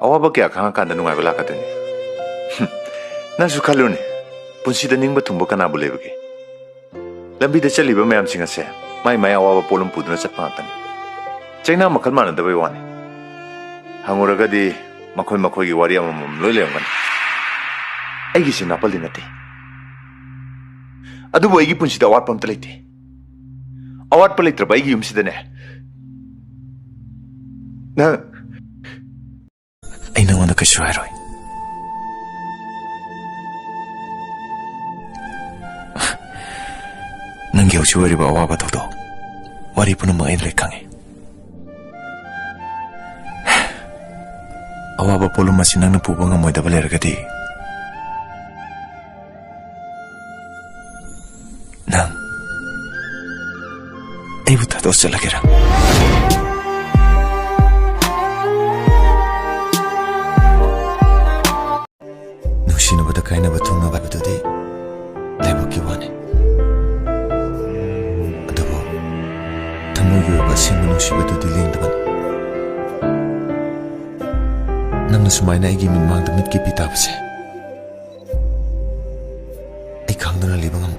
ꯑꯋꯥꯕ ꯀꯌꯥ ꯈꯪꯉꯀꯥꯟꯗ ꯅꯨꯡꯉꯥꯏꯕ ꯂꯥꯛꯀꯗꯣꯏꯅꯤ ꯅꯪꯁꯨ ꯈꯜꯂꯨꯅꯦ ꯄꯨꯟꯁꯤꯗ ꯅꯤꯡꯕ ꯊꯨꯡꯕ ꯀꯅꯥꯕꯨ ꯂꯩꯕꯒꯦ ꯂꯝꯕꯤꯗ ꯆꯠꯂꯤꯕ ꯃꯌꯥꯝꯁꯤꯡ ꯑꯁꯦ ꯃꯥꯏ ꯃꯥꯏ ꯑꯋꯥꯕ ꯄꯣꯠꯂꯨꯝ ꯄꯨꯗꯨꯅ ꯆꯠꯄ ꯉꯥꯛꯇꯅꯤ ꯆꯩꯅꯥ ꯃꯈꯜ ꯃꯥꯟꯅꯗꯕꯩ ꯋꯥꯅꯤ ꯍꯪꯉꯨꯔꯒꯗꯤ ꯃꯈꯣꯏ ꯃꯈꯣꯏꯒꯤ ꯋꯥꯔꯤ ꯑꯃꯃꯝ ꯂꯣꯏ ꯂꯩꯔꯝꯒꯅꯤ ꯑꯩꯒꯤꯁꯤ ꯅꯥꯄꯜꯗꯤ ꯅꯠꯇꯦ ꯑꯗꯨꯕꯨ ꯑꯩꯒꯤ ꯄꯨꯟꯁꯤꯗ ꯑꯋꯥꯠꯄ ꯑꯝꯇ ꯂꯩꯇꯦ ꯑꯋꯥꯠꯄ ꯂꯩꯇ꯭ꯔꯕ ꯑꯩꯒꯤ ꯌꯨꯝꯁꯤꯗꯅꯦ ꯅꯪ ꯑꯩ ꯅꯉꯣꯟꯗ ꯀꯩꯁꯨ ꯍꯥꯏꯔꯣꯏ ꯅꯪꯒꯤ ꯍꯧꯖꯤꯛ ꯑꯣꯏꯔꯤꯕ ꯑꯋꯥꯕ ꯊꯧꯗꯣꯛ ꯋꯥꯔꯤ ꯄꯨꯝꯅꯃꯛ ꯑꯩ ꯂꯣꯏ ꯈꯪꯉꯤ ꯑꯋꯥꯕ ꯄꯣꯠꯂꯨꯝ ꯑꯁꯤ ꯅꯪꯅ ꯄꯨꯕ ꯉꯝꯃꯣꯏꯗꯕ ꯂꯩꯔꯒꯗꯤ ꯅꯪ ꯑꯩꯕꯨ ꯊꯥꯗꯣꯛꯑ ꯆꯠꯂꯒꯦꯔꯥ ꯅꯨꯡꯁꯤꯅꯕꯗ ꯀꯥꯏꯅꯕ ꯊꯨꯡꯅꯕ ꯍꯥꯏꯕꯗꯨꯗꯤ ꯂꯥꯏꯕꯛꯀꯤ ꯋꯥꯅꯤ ꯑꯗꯨꯕꯨ ꯊꯃꯣꯏꯒꯤ ꯑꯣꯏꯕ ꯑꯁꯦꯡꯕ ꯅꯨꯡꯁꯤꯕꯗꯨꯗꯤ ꯂꯦꯡꯗꯕꯅꯤ ꯅꯪꯅ ꯁꯨꯃꯥꯏꯅ ꯑꯩꯒꯤ ꯃꯤꯠꯃꯥꯡꯗ ꯃꯤꯠꯀꯤ ꯄꯤ ꯇꯥꯕꯁꯦ ꯑꯩ ꯈꯪꯗꯅ ꯂꯩꯕ ꯉꯝꯗꯦ